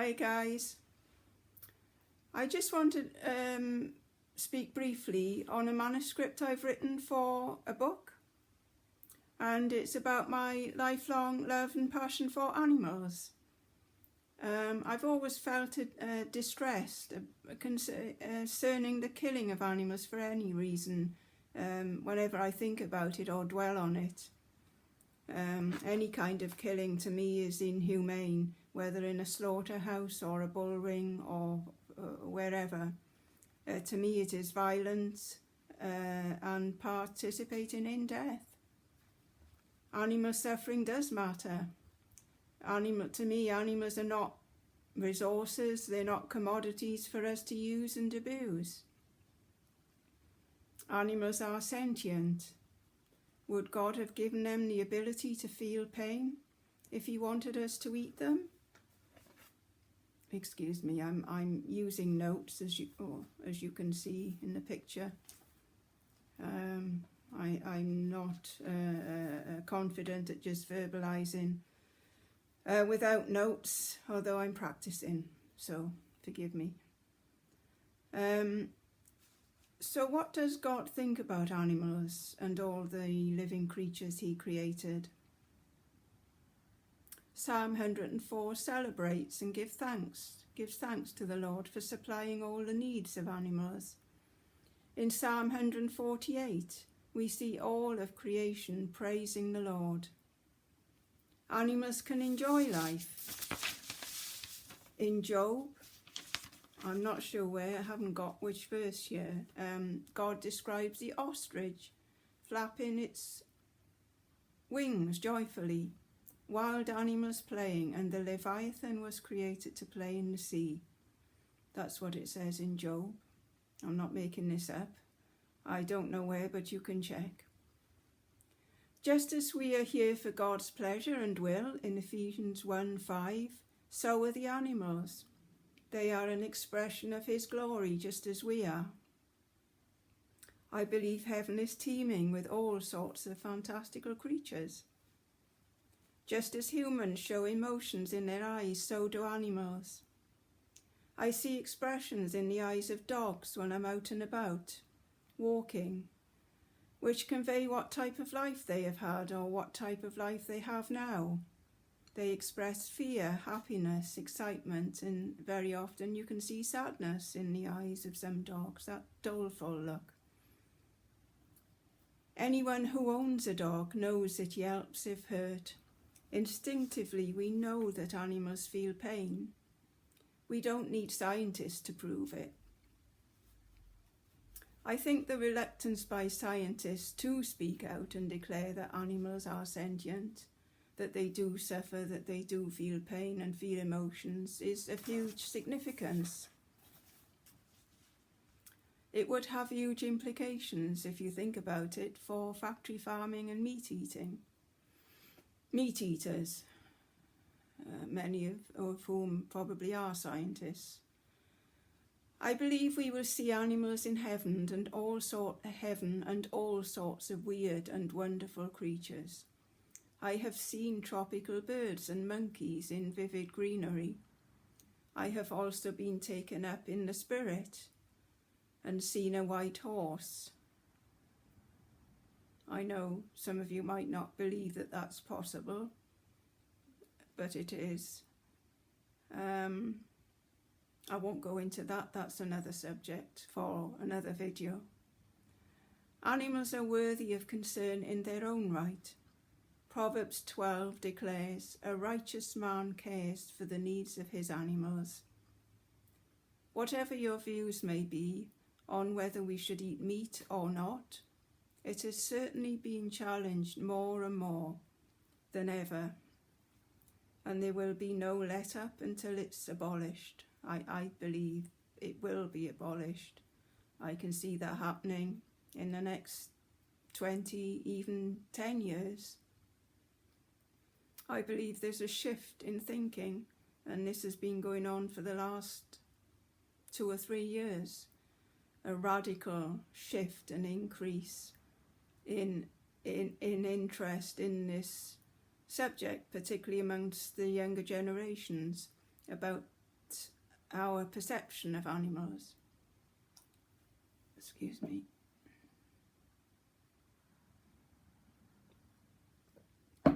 Hi guys, I just want to speak briefly on a manuscript I've written for a book, and it's about my lifelong love and passion for animals. I've always felt distressed concerning the killing of animals for any reason, whenever I think about it or dwell on it. Any kind of killing to me is inhumane, whether in a slaughterhouse or a bull ring or wherever. To me it is violent and participating in death. Animal suffering does matter. To me, animals are not resources, they're not commodities for us to use and abuse. Animals are sentient. Would God have given them the ability to feel pain if he wanted us to eat them? Excuse me, I'm using notes as you can see in the picture. I'm not confident at just verbalizing without notes, although I'm practicing, so forgive me. So what does God think about animals and all the living creatures he created? Psalm 104 celebrates and gives thanks to the Lord for supplying all the needs of animals. In Psalm 148, we see all of creation praising the Lord. Animals can enjoy life. In Job, I'm not sure where, I haven't got which verse here, God describes the ostrich flapping its wings joyfully, wild animals playing, and the Leviathan was created to play in the sea. That's what it says in Job. I'm not making this up. I don't know where, but you can check. Just as we are here for God's pleasure and will in Ephesians 1:5, so are the animals. They are an expression of his glory, just as we are. I believe heaven is teeming with all sorts of fantastical creatures. Just as humans show emotions in their eyes, so do animals. I see expressions in the eyes of dogs when I'm out and about, walking, which convey what type of life they have had or what type of life they have now. They express fear, happiness, excitement, and very often you can see sadness in the eyes of some dogs, that doleful look. Anyone who owns a dog knows it yelps if hurt. Instinctively, we know that animals feel pain. We don't need scientists to prove it. I think the reluctance by scientists to speak out and declare that animals are sentient, that they do suffer, that they do feel pain and feel emotions, is of huge significance. It would have huge implications, if you think about it, for factory farming and meat eating. Meat eaters, many of whom probably are scientists. I believe we will see animals in heaven and all sorts of weird and wonderful creatures. I have seen tropical birds and monkeys in vivid greenery. I have also been taken up in the spirit and seen a white horse. I know some of you might not believe that that's possible, but it is. I won't go into that, that's another subject for another video. Animals are worthy of concern in their own right. Proverbs 12 declares, "A righteous man cares for the needs of his animals." Whatever your views may be on whether we should eat meat or not, it is certainly being challenged more and more than ever, and there will be no let up until it's abolished. I believe it will be abolished. I can see that happening in the next 20, even 10 years. I believe there's a shift in thinking, and this has been going on for the last 2 or 3 years. A radical shift and increase in interest in this subject, particularly amongst the younger generations, about our perception of animals. Excuse me.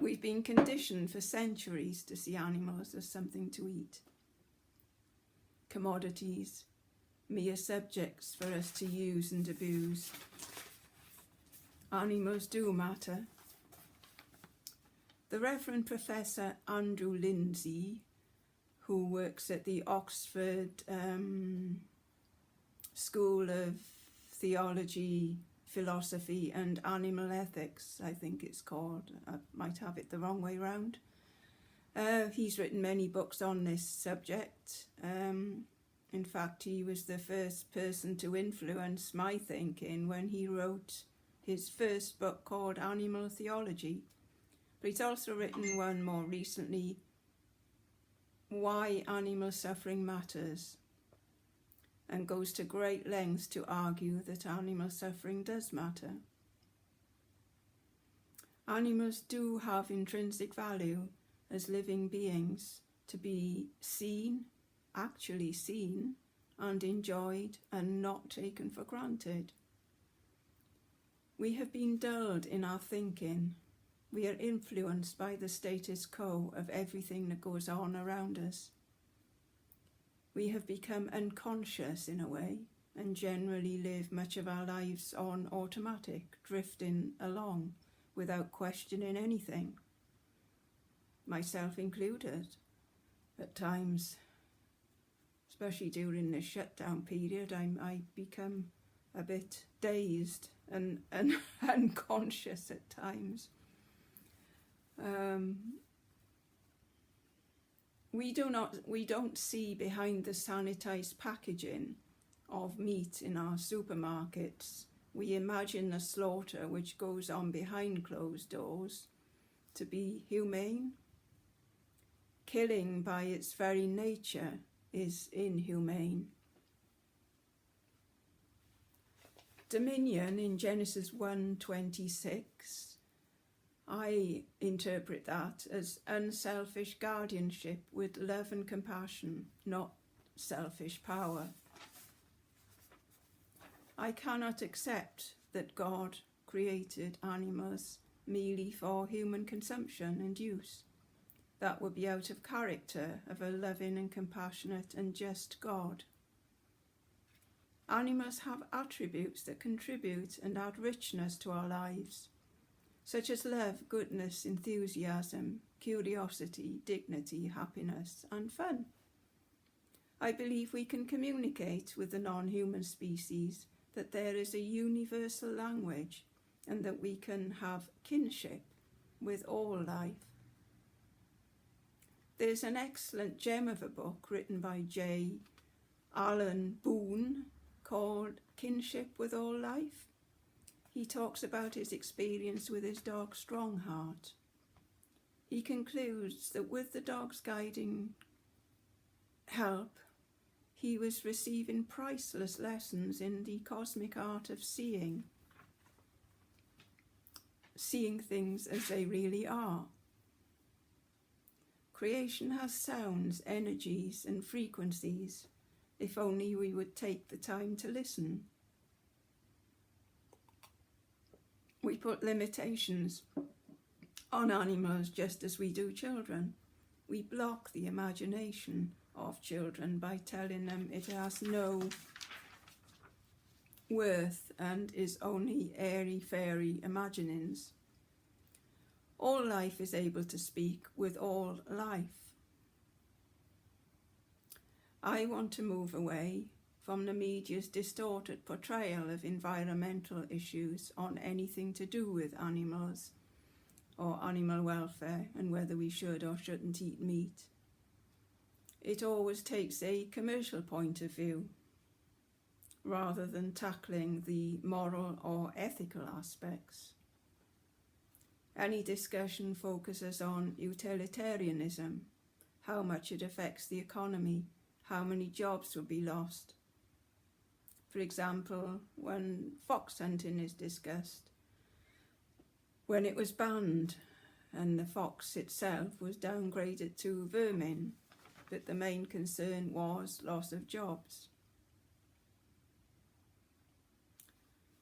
We've been conditioned for centuries to see animals as something to eat, commodities, mere subjects for us to use and abuse. Animals do matter. The Reverend Professor Andrew Lindsay, who works at the Oxford School of Theology, Philosophy and Animal Ethics, I think it's called. I might have it the wrong way round. He's written many books on this subject. In fact, he was the first person to influence my thinking when he wrote his first book called Animal Theology. But he's also written one more recently, Why Animal Suffering Matters, and goes to great lengths to argue that animal suffering does matter. Animals do have intrinsic value as living beings to be seen, actually seen, and enjoyed and not taken for granted. We have been dulled in our thinking. We are influenced by the status quo of everything that goes on around us. We have become unconscious in a way and generally live much of our lives on automatic, drifting along without questioning anything, myself included. At times, especially during the shutdown period, I become a bit dazed and unconscious at times. We don't see behind the sanitized packaging of meat in our supermarkets. We imagine the slaughter which goes on behind closed doors to be humane. Killing by its very nature is inhumane. Dominion in Genesis 1:26, I interpret that as unselfish guardianship with love and compassion, not selfish power. I cannot accept that God created animals merely for human consumption and use. That would be out of character of a loving and compassionate and just God. Animals have attributes that contribute and add richness to our lives, such as love, goodness, enthusiasm, curiosity, dignity, happiness, and fun. I believe we can communicate with the non-human species that there is a universal language and that we can have kinship with all life. There's an excellent gem of a book written by J. Alan Boone called Kinship with All Life. He talks about his experience with his dog Strongheart. He concludes that with the dog's guiding help, he was receiving priceless lessons in the cosmic art of seeing things as they really are. Creation has sounds, energies, and frequencies, if only we would take the time to listen. We put limitations on animals just as we do children. We block the imagination of children by telling them it has no worth and is only airy-fairy imaginings. All life is able to speak with all life. I want to move away from the media's distorted portrayal of environmental issues on anything to do with animals or animal welfare and whether we should or shouldn't eat meat. It always takes a commercial point of view rather than tackling the moral or ethical aspects. Any discussion focuses on utilitarianism, how much it affects the economy, how many jobs will be lost. For example, when fox hunting is discussed, when it was banned and the fox itself was downgraded to vermin but the main concern was loss of jobs.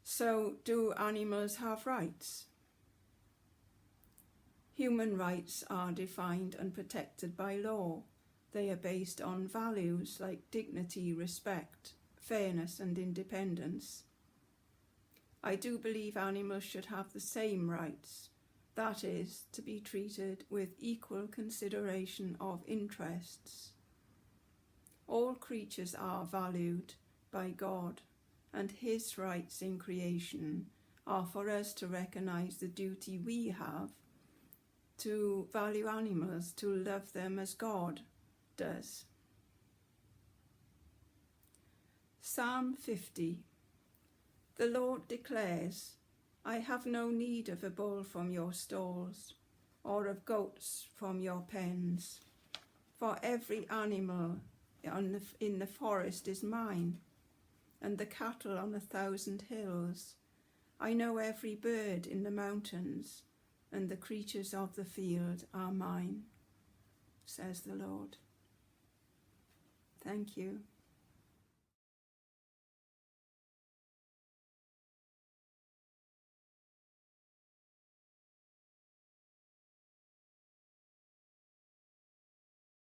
So, do animals have rights? Human rights are defined and protected by law. They are based on values like dignity, respect, fairness and independence. I do believe animals should have the same rights, that is, to be treated with equal consideration of interests. All creatures are valued by God, and His rights in creation are for us to recognise the duty we have to value animals, to love them as God does. Psalm 50. The Lord declares, I have no need of a bull from your stalls, or of goats from your pens, for every animal in the forest is mine, and the cattle on 1,000 hills. I know every bird in the mountains, and the creatures of the field are mine, says the Lord. Thank you.